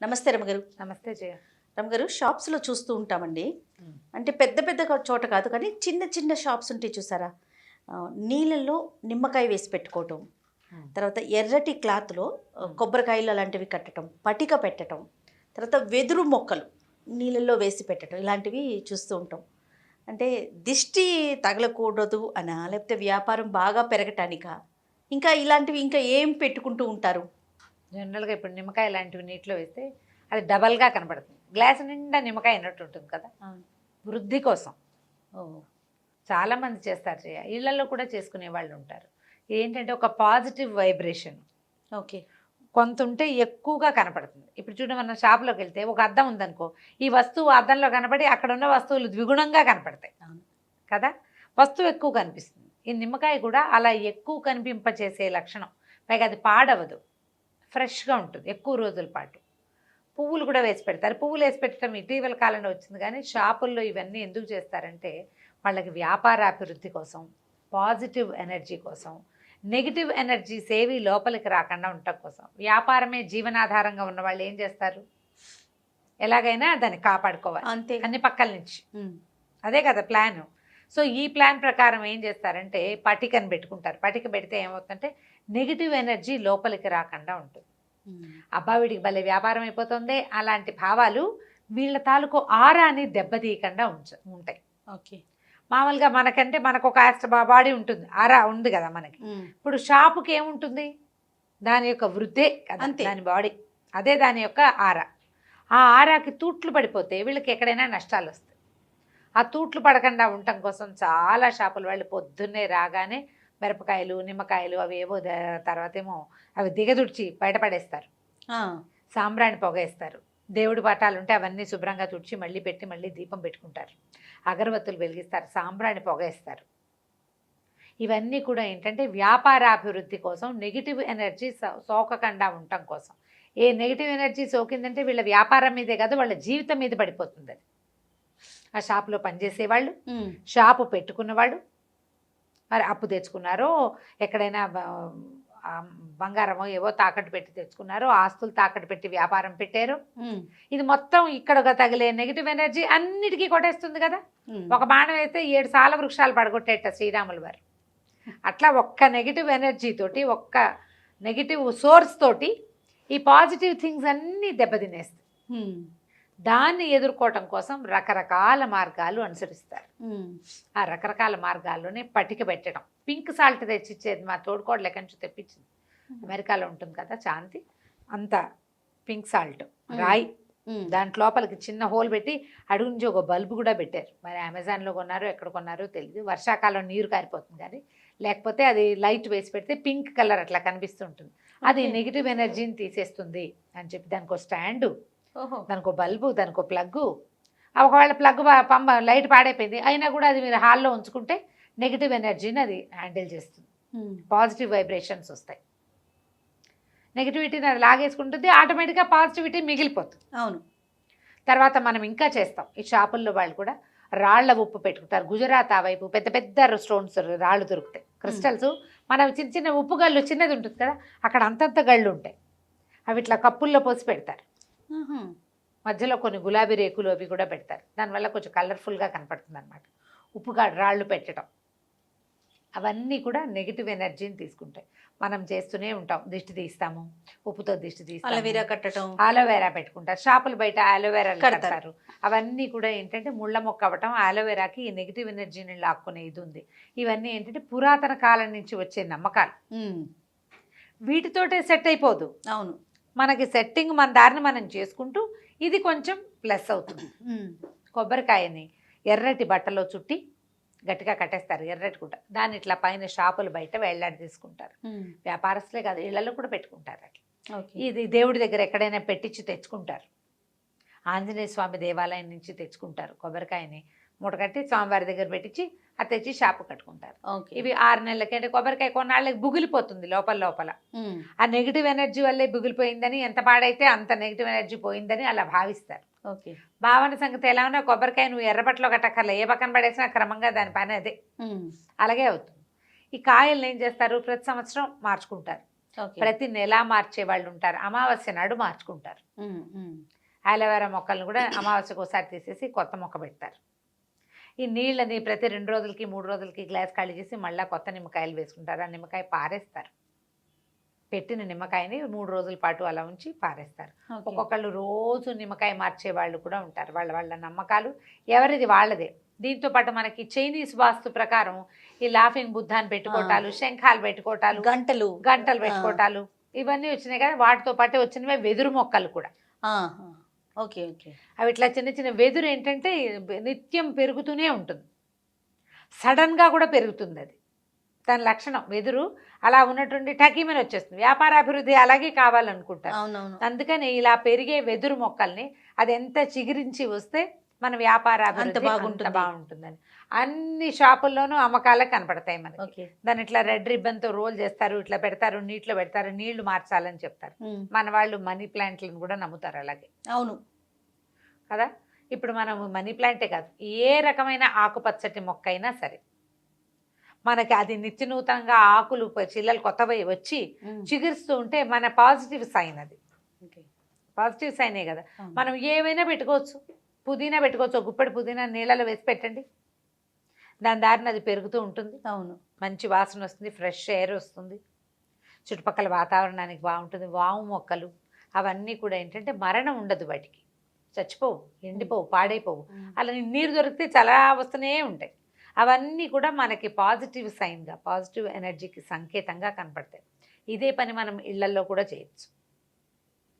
నమస్తే రమగారు. నమస్తే జయ. రమగారు, షాప్స్లో చూస్తూ ఉంటామండి. ఉమ్, అంటే పెద్ద పెద్ద చోట కాదు కానీ చిన్న చిన్న షాప్స్ ఉంటాయి చూసారా. నీళ్ళల్లో నిమ్మకాయ వేసి పెట్టుకోవటం, ఉమ్, తర్వాత ఎర్రటి క్లాత్లో కొబ్బరికాయలు అలాంటివి కట్టడం, పటిక పెట్టడం, తర్వాత వెదురు మొక్కలు నీళ్ళల్లో వేసి పెట్టడం, ఇలాంటివి చూస్తూ ఉంటాం. అంటే దిష్టి తగలకూడదు అనా, లేకపోతే వ్యాపారం బాగా పెరగటానికా, ఇంకా ఇలాంటివి ఇంకా ఏం పెట్టుకుంటూ ఉంటారు? జనరల్గా ఇప్పుడు నిమ్మకాయ లాంటివి నీటిలో వేస్తే అది డబల్గా కనపడుతుంది. గ్లాస్ నిండా నిమ్మకాయ అయినట్టు ఉంటుంది కదా. వృద్ధి కోసం ఓ. చాలామంది చేస్తారు జయ. ఇళ్లలో కూడా చేసుకునే వాళ్ళు ఉంటారు. ఏంటంటే ఒక పాజిటివ్ వైబ్రేషన్ ఓకే. కొంత ఉంటే ఎక్కువగా కనపడుతుంది. ఇప్పుడు చూడండి, మన షాప్లోకి వెళ్తే ఒక అద్దం ఉందనుకో, ఈ వస్తువు అద్దంలో కనపడి అక్కడ ఉన్న వస్తువులు ద్విగుణంగా కనపడతాయి కదా. వస్తువు ఎక్కువ కనిపిస్తుంది. ఈ నిమ్మకాయ కూడా అలా ఎక్కువ కనిపింపచేసే లక్షణం. పైగా అది పాడవదు, ఫ్రెష్గా ఉంటుంది ఎక్కువ రోజుల పాటు. పువ్వులు కూడా వేసి పెడతారు. పువ్వులు వేసి పెట్టడం ఇటీవల కాలంలో వచ్చింది. కానీ షాపుల్లో ఇవన్నీ ఎందుకు చేస్తారంటే వాళ్ళకి వ్యాపారాభివృద్ధి కోసం, పాజిటివ్ ఎనర్జీ కోసం, నెగిటివ్ ఎనర్జీస్ ఏవి లోపలికి రాకుండా ఉండటం కోసం. వ్యాపారమే జీవనాధారంగా ఉన్న వాళ్ళు ఏం చేస్తారు, ఎలాగైనా దాన్ని కాపాడుకోవాలి అంతే. అన్ని పక్కల నుంచి. అదే కదా ప్లాన్. సో ఈ ప్లాన్ ప్రకారం ఏం చేస్తారంటే పటికను పెట్టుకుంటారు. పటిక పెడితే ఏమవుతుందంటే నెగిటివ్ ఎనర్జీ లోపలికి రాకుండా ఉంటుంది. అబ్బా వీడికి భలే వ్యాపారం అయిపోతుంది అలాంటి భావాలు వీళ్ళ తాలూకు ఆరాని దెబ్బతీయకుండా ఉంటాయి. ఓకే. మామూలుగా మనకంటే మనకు ఒక బాడీ ఉంటుంది, ఆరా ఉంది కదా మనకి. ఇప్పుడు షాపుకి ఏముంటుంది, దాని యొక్క వృద్ధే కదా అంతే. దాని బాడీ, అదే దాని యొక్క ఆరా. ఆ ఆరాకి తూట్లు పడిపోతే వీళ్ళకి ఎక్కడైనా నష్టాలు వస్తాయి. ఆ తూట్లు పడకుండా ఉండటం కోసం చాలా షాపుల వాళ్ళు పొద్దున్నే రాగానే మిరపకాయలు, నిమ్మకాయలు అవి ఏవో తర్వాత ఏమో అవి దిగదుడిచి బయటపడేస్తారు. సాంబ్రాణి పొగేస్తారు. దేవుడి పటాలు ఉంటే అవన్నీ శుభ్రంగా తుడిచి మళ్ళీ పెట్టి మళ్ళీ దీపం పెట్టుకుంటారు. అగరబత్తులు వెలిగిస్తారు, సాంబ్రాణి పొగేస్తారు. ఇవన్నీ కూడా ఏంటంటే వ్యాపారాభివృద్ధి కోసం, నెగిటివ్ ఎనర్జీ సోకకుండా ఉండటం కోసం. ఏ నెగిటివ్ ఎనర్జీ సోకిందంటే వీళ్ళ వ్యాపారం మీదే కాదు వాళ్ళ జీవితం మీద పడిపోతుంది అది. ఆ షాపులో పనిచేసేవాళ్ళు, షాపు పెట్టుకున్నవాళ్ళు, మరి అప్పు తెచ్చుకున్నారో ఎక్కడైనా బంగారమో ఏవో తాకట్టు పెట్టి తెచ్చుకున్నారో, ఆస్తులు తాకట్టు పెట్టి వ్యాపారం పెట్టారు. ఇది మొత్తం ఇక్కడ తగిలే నెగిటివ్ ఎనర్జీ అన్నిటికీ కొట్టేస్తుంది కదా. ఒక బాణం వేస్తే 7 సాల వృక్షాలు పడగొట్టేట శ్రీరాములు వారు. అట్లా ఒక్క నెగిటివ్ ఎనర్జీ తోటి, ఒక్క నెగిటివ్ సోర్స్ తోటి ఈ పాజిటివ్ థింగ్స్ అన్నీ దెబ్బతినేస్తాయి. దాన్ని ఎదుర్కోవటం కోసం రకరకాల మార్గాలు అనుసరిస్తారు. ఆ రకరకాల మార్గాల్లోనే పటిక పెట్టడం. పింక్ సాల్ట్ తెచ్చిచ్చేది మా తోడుకోడలు ఎక్కడి నుంచి తెప్పించింది. అమెరికాలో ఉంటుంది కదా శాంతి, అంత పింక్ సాల్ట్ రాయి, దాంట్ లోపలికి చిన్న హోల్ పెట్టి అడుగు నుంచి ఒక బల్బు కూడా పెట్టారు. మరి అమెజాన్లో కొన్నారో ఎక్కడ కొన్నారో తెలియదు. వర్షాకాలం నీరు కారిపోతుంది కానీ, లేకపోతే అది లైట్ వేసి పెడితే పింక్ కలర్ అట్లా కనిపిస్తుంటుంది. అది నెగిటివ్ ఎనర్జీని తీసేస్తుంది అని చెప్పి దానికి ఒక స్టాండు, దానికి ఒక బల్బు, దానికి ఒక ప్లగ్గు. ఒకవేళ ప్లగ్ పంప లైట్ పాడైపోయింది అయినా కూడా అది మీరు హాల్లో ఉంచుకుంటే నెగిటివ్ ఎనర్జీని అది హ్యాండిల్ చేస్తుంది. పాజిటివ్ వైబ్రేషన్స్ వస్తాయి. నెగిటివిటీని అది లాగేసుకుంటుంది, ఆటోమేటిక్గా పాజిటివిటీ మిగిలిపోతుంది. అవును. తర్వాత మనం ఇంకా చేస్తాం. ఈ షాపుల్లో వాళ్ళు కూడా రాళ్ల ఉప్పు పెట్టుకుంటారు. గుజరాత్ ఆ వైపు పెద్ద పెద్ద స్టోన్స్ రాళ్ళు దొరుకుతాయి, క్రిస్టల్స్. మన చిన్న చిన్న ఉప్పు గళ్ళు చిన్నది ఉంటుంది కదా, అక్కడ అంతంత గళ్ళు ఉంటాయి. అవి ఇట్లా కప్పుల్లో పోసి పెడతారు. మధ్యలో కొన్ని గులాబీ రేకులు అవి కూడా పెడతారు. దానివల్ల కొంచెం కలర్ఫుల్గా కనపడుతుంది అనమాట. ఉప్పుగా రాళ్ళు పెట్టడం అవన్నీ కూడా నెగిటివ్ ఎనర్జీని తీసుకుంటాయి. మనం చేస్తూనే ఉంటాం, దిష్టి తీస్తాము, ఉప్పుతో దిష్టి తీస్తాము, అలోవెరా కట్టడం, ఆలోవెరా పెట్టుకుంటారు. షాపులు బయట ఆలోవెరా కడతారు. అవన్నీ కూడా ఏంటంటే ముళ్ళ మొక్క అవ్వటం. ఆలోవెరాకి ఈ నెగిటివ్ ఎనర్జీని లాక్కునే ఇది ఉంది. ఇవన్నీ ఏంటంటే పురాతన కాలం నుంచి వచ్చే నమ్మకాలు. వీటితోటే సెట్ అయిపోదు. అవును. మనకి సెట్టింగ్ మన దారిని మనం చేసుకుంటూ ఇది కొంచెం ప్లస్ అవుతుంది. కొబ్బరికాయని ఎర్రటి బట్టలో చుట్టి గట్టిగా కట్టేస్తారు, ఎర్రటి గుడ్డ. దాన్ని ఇట్లా పైన షాపులు బయట వేళ్లాడి తీసుకుంటారు. వ్యాపారస్తులే కాదు, ఇళ్లలో కూడా పెట్టుకుంటారు అట్లా. ఇది దేవుడి దగ్గర ఎక్కడైనా పెట్టించి తెచ్చుకుంటారు. ఆంజనేయ స్వామి దేవాలయం నుంచి తెచ్చుకుంటారు కొబ్బరికాయని మూట కట్టి స్వామివారి దగ్గర పెట్టించి అది తెచ్చి షాపు కట్టుకుంటారు. ఇవి 6 నెలలకి. అంటే కొబ్బరికాయ కొన్నాళ్ళకి బుగిలిపోతుంది లోపల లోపల. ఆ నెగిటివ్ ఎనర్జీ వల్లే బుగిలిపోయిందని, ఎంత పాడైతే అంత నెగిటివ్ ఎనర్జీ పోయిందని అలా భావిస్తారు. భావన సంగతి ఎలా ఉన్నా కొబ్బరికాయ నువ్వు ఎర్రబట్టలో కట్టక్కర్లే, ఏ పక్కన పడేసినా క్రమంగా దాని పని అదే అలాగే అవుతుంది. ఈ కాయలను ఏం చేస్తారు, ప్రతి సంవత్సరం మార్చుకుంటారు. ఓకే. ప్రతి నెల మార్చే వాళ్ళు ఉంటారు, అమావాస్య నాడు మార్చుకుంటారు. అలోవెరా మొక్కలను కూడా అమావాస్యకు ఒకసారి తీసేసి కొత్త మొక్క పెడతారు. ఈ నీళ్ళని ప్రతి 2 రోజులకి 3 రోజులకి గ్లాస్ ఖాళీ చేసి మళ్ళీ కొత్త నిమ్మకాయలు వేసుకుంటారు. ఆ నిమ్మకాయ పారేస్తారు. పెట్టిన నిమ్మకాయని 3 రోజుల పాటు అలా ఉంచి పారేస్తారు. ఒక్కొక్కళ్ళు రోజు నిమ్మకాయ మార్చే వాళ్ళు కూడా ఉంటారు. వాళ్ళ వాళ్ళ నమ్మకాలు ఎవరిది వాళ్ళదే. దీంతో పాటు మనకి చైనీస్ వాస్తు ప్రకారం ఈ లాఫింగ్ బుద్ధాన్ని పెట్టుకోవటాలు, శంఖాలు పెట్టుకోవటాలు, గంటలు గంటలు పెట్టుకోవటాలు ఇవన్నీ వచ్చినాయి కదా. వాటితో పాటు వచ్చినవే వెదురు మొక్కలు కూడా. Okay okay. అవి ఇట్లా చిన్న చిన్న వెదురు ఏంటంటే నిత్యం పెరుగుతూనే ఉంటుంది, సడన్గా కూడా పెరుగుతుంది. అది దాని లక్షణం. వెదురు అలా ఉన్నటువంటి టకీమని వచ్చేస్తుంది. వ్యాపారాభివృద్ధి అలాగే కావాలనుకుంటారు. అవునవును. అందుకని ఇలా పెరిగే వెదురు మొక్కల్ని అది ఎంత చిగురించి వస్తే మన వ్యాపారాభివృద్ధి బాగుంటుంది. బాగుంటుందని అన్ని షాపుల్లోనూ అమ్మకాలకు కనపడతాయి మనకి. ఓకే. దాన్ని ఇట్లా రెడ్ రిబ్బన్తో రోల్ చేస్తారు, ఇట్లా పెడతారు, నీటిలో పెడతారు, నీళ్లు మార్చాలని చెప్తారు. మన వాళ్ళు మనీ ప్లాంట్లను కూడా నమ్ముతారు అలాగే. అవును కదా. ఇప్పుడు మనం మనీ ప్లాంటే కాదు, ఏ రకమైన ఆకుపచ్చటి మొక్క అయినా సరే మనకి అది నిత్య నూతనంగా ఆకులు చిల్లలు కొత్తవి వచ్చి చిగురుస్తూ ఉంటే మన పాజిటివ్ సైన్. అది పాజిటివ్ సైనే కదా. మనం ఏమైనా పెట్టుకోవచ్చు. పుదీనా పెట్టుకోవచ్చు. గుప్పెడు పుదీనా నీళ్ళలో వేసి పెట్టండి, దాని దారిని అది పెరుగుతూ ఉంటుంది. అవును. మంచి వాసన వస్తుంది, ఫ్రెష్ ఎయిర్ వస్తుంది, చుట్టుపక్కల వాతావరణానికి బాగుంటుంది. వాము మొక్కలు అవన్నీ కూడా ఏంటంటే మరణం ఉండదు, వాటికి చచ్చిపోవు, ఎండిపోవు, పాడైపోవు. అలా నీరు దొరికితే చాలా వస్తూనే ఉంటాయి. అవన్నీ కూడా మనకి పాజిటివ్ సైన్గా, పాజిటివ్ ఎనర్జీకి సంకేతంగా కనపడతాయి. ఇదే పని మనం ఇళ్లల్లో కూడా చేయొచ్చు,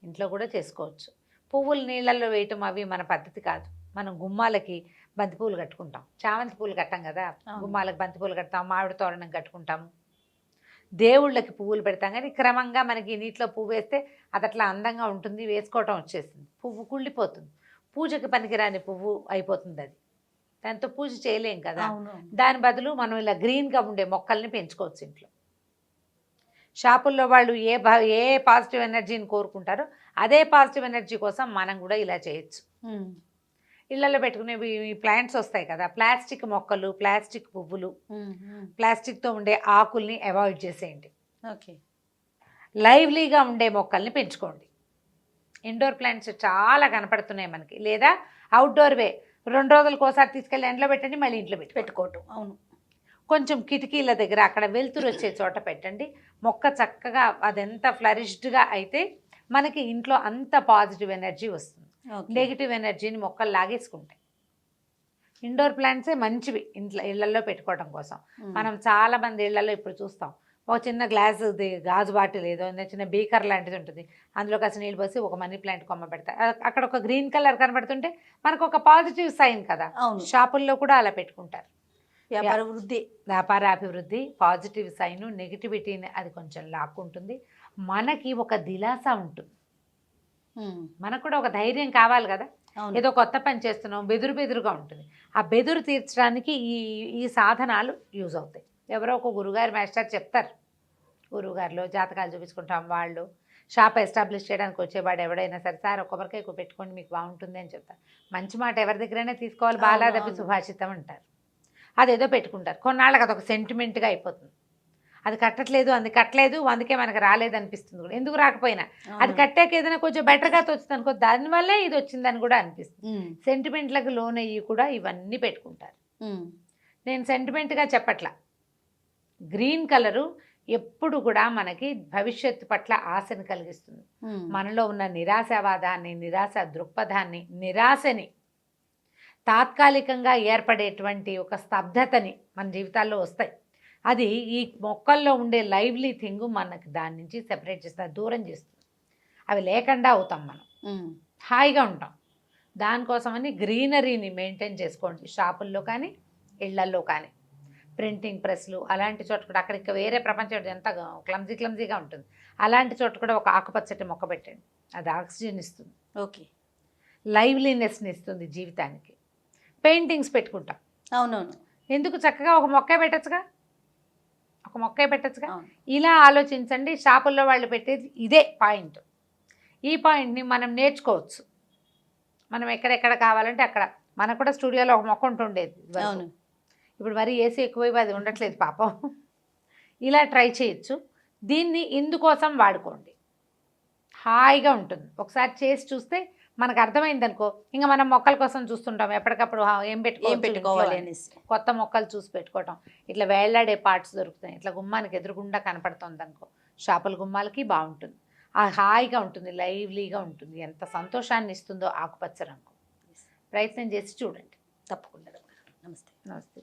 ఇంట్లో కూడా చేసుకోవచ్చు. పువ్వులు నీళ్ళల్లో వేయటం అవి మన పద్ధతి కాదు. మనం గుమ్మాలకి బంతిపూలు కట్టుకుంటాం, చామంతి పూలు కట్టాం కదా. గుమ్మాలకు బంతిపూలు కడతాం, మామిడి తోరణం కట్టుకుంటాము, దేవుళ్ళకి పువ్వులు పెడతాం. కానీ క్రమంగా మనకి నీటిలో పువ్వు వేస్తే అది అట్లా అందంగా ఉంటుంది, వేసుకోవటం వచ్చేస్తుంది. పువ్వు కుళ్ళిపోతుంది, పూజకి పనికిరాని పువ్వు అయిపోతుంది. అది దాంతో పూజ చేయలేం కదా. దాని బదులు మనం ఇలా గ్రీన్గా ఉండే మొక్కల్ని పెంచుకోవచ్చు ఇంట్లో. షాపుల్లో వాళ్ళు ఏ పాజిటివ్ ఎనర్జీని కోరుకుంటారో అదే పాజిటివ్ ఎనర్జీ కోసం మనం కూడా ఇలా చేయొచ్చు. ఇళ్లలో పెట్టుకునేవి ప్లాంట్స్ వస్తాయి కదా, ప్లాస్టిక్ మొక్కలు, ప్లాస్టిక్ పువ్వులు, ప్లాస్టిక్తో ఉండే ఆకుల్ని అవాయిడ్ చేసేయండి. ఓకే. లైవ్లీగా ఉండే మొక్కల్ని పెంచుకోండి. ఇండోర్ ప్లాంట్స్ చాలా కనపడుతున్నాయి మనకి. లేదా అవుట్డోర్వే 2 రోజులకు ఒకసారి తీసుకెళ్ళి ఎండలో పెట్టండి, మళ్ళీ ఇంట్లో పెట్టుకోవటం. అవును. కొంచెం కిటికీల దగ్గర అక్కడ వెలుతురు వచ్చే చోట పెట్టండి. మొక్క చక్కగా అదెంత ఫ్లరిష్డ్గా అయితే మనకి ఇంట్లో అంత పాజిటివ్ ఎనర్జీ వస్తుంది. నెగిటివ్ ఎనర్జీని మొక్కలు లాగేసుకుంటాయి. ఇండోర్ ప్లాంట్సే మంచివి ఇళ్లలో పెట్టుకోవడం కోసం. మనం చాలామంది ఇళ్లలో ఇప్పుడు చూస్తాం, ఒక చిన్న గాజు బాటిల్ ఏదో చిన్న బీకర్ లాంటిది ఉంటుంది, అందులో కాస్త నీళ్ళు పోసి ఒక మనీ ప్లాంట్ కొమ్మ పెడతారు. అక్కడ ఒక గ్రీన్ కలర్ కనబడుతుంటే మనకు ఒక పాజిటివ్ సైన్ కదా. షాపుల్లో కూడా అలా పెట్టుకుంటారు. వ్యాపారాభివృద్ధి, పాజిటివ్ సైన్, నెగిటివిటీని అది కొంచెం లాక్కుంటుంది. మనకి ఒక దిలాస ఉంటుంది, మనకు కూడా ఒక ధైర్యం కావాలి కదా. ఏదో కొత్త పని చేస్తున్నాం, బెదురుగా ఉంటుంది. ఆ బెదురు తీర్చడానికి ఈ సాధనాలు యూజ్ అవుతాయి. ఎవరో ఒక గురుగారు మాస్టర్ చెప్తారు, గురువుగారిలో జాతకాలు చూపించుకుంటాం. వాళ్ళు షాప్ ఎస్టాబ్లిష్ చేయడానికి వచ్చేవాడు ఎవడైనా సరే, సార్ ఒక కొబ్బరికాయ పెట్టుకోండి మీకు బాగుంటుంది అని చెప్తారు. మంచి మాట ఎవరి దగ్గరైనా తీసుకోవాలి, బాలాదపి సుభాషితం అంటారు. అదేదో పెట్టుకుంటారు. కొన్నాళ్ళకి అదొక సెంటిమెంట్గా అయిపోతుంది. అది కట్టట్లేదు, కట్టలేదు, అందుకే మనకు రాలేదు అనిపిస్తుంది కూడా. ఎందుకు రాకపోయినా అది కట్టాక ఏదైనా కొంచెం బెటర్గా తోచుతుంది అనుకో, దానివల్లే ఇది వచ్చిందని కూడా అనిపిస్తుంది. సెంటిమెంట్లకు లోన్ అయ్యి కూడా ఇవన్నీ పెట్టుకుంటారు. నేను సెంటిమెంట్గా చెప్పట్లా. గ్రీన్ కలరు ఎప్పుడు కూడా మనకి భవిష్యత్తు పట్ల ఆశను కలిగిస్తుంది. మనలో ఉన్న నిరాశావాదాన్ని, నిరాశ దృక్పథాన్ని, నిరాశని, తాత్కాలికంగా ఏర్పడేటువంటి ఒక స్తబ్దతని మన జీవితాల్లో వస్తాయి. అది ఈ మొక్కల్లో ఉండే లైవ్లీ థింగ్ మనకి దాని నుంచి సెపరేట్ చేస్తుంది, దూరం చేస్తుంది. అవి లేకుండా అవుతాం మనం, హాయిగా ఉంటాం. దానికోసమని గ్రీనరీని మెయింటైన్ చేసుకోండి. షాపుల్లో కానీ ఇళ్లల్లో కానీ, ప్రింటింగ్ ప్రెస్లు అలాంటి చోట కూడా, అక్కడికి వేరే ప్రపంచం ఎంత క్లమ్జీగా ఉంటుంది. అలాంటి చోట కూడా ఒక ఆకుపచ్చటి మొక్క పెట్టండి, అది ఆక్సిజన్ ఇస్తుంది. ఓకే. లైవ్లీనెస్ని ఇస్తుంది జీవితానికి. పెయింటింగ్స్ పెట్టుకుంటాం. అవునవును. ఎందుకు చక్కగా ఒక మొక్కే పెట్టచ్చుగా, ఇలా ఆలోచించండి. షాపుల్లో వాళ్ళు పెట్టేది ఇదే పాయింట్. ఈ పాయింట్ని మనం నేర్చుకోవచ్చు. మనం ఎక్కడెక్కడ కావాలంటే అక్కడ. మనకు కూడా స్టూడియోలో ఒక మొక్క ఉంటుండేది. అవును. ఇప్పుడు మరి ఏసీ ఎక్కువైపు అది ఉండట్లేదు పాపం. ఇలా ట్రై చేయొచ్చు. దీన్ని ఇందుకోసం వాడుకోండి, హాయిగా ఉంటుంది. ఒకసారి చేసి చూస్తే మనకు అర్థమైంది అనుకో, ఇంకా మనం మొక్కల కోసం చూస్తుంటాం ఎప్పటికప్పుడు ఏం పెట్టుకోవాలి అని. అనేసి. కొత్త మొక్కలు చూసి పెట్టుకోవటం, ఇట్లా వేళ్లాడే పార్ట్స్ దొరుకుతాయి, ఇట్లా గుమ్మానికి ఎదురుగుండా కనపడుతుంది అనుకో, షాపుల గుమ్మాలకి బాగుంటుంది. హాయిగా ఉంటుంది, లైవ్లీగా ఉంటుంది. ఎంత సంతోషాన్ని ఇస్తుందో ఆకుపచ్చ రంగు. ప్రయత్నం చేసి చూడండి. తప్పకుండా. నమస్తే. నమస్తే.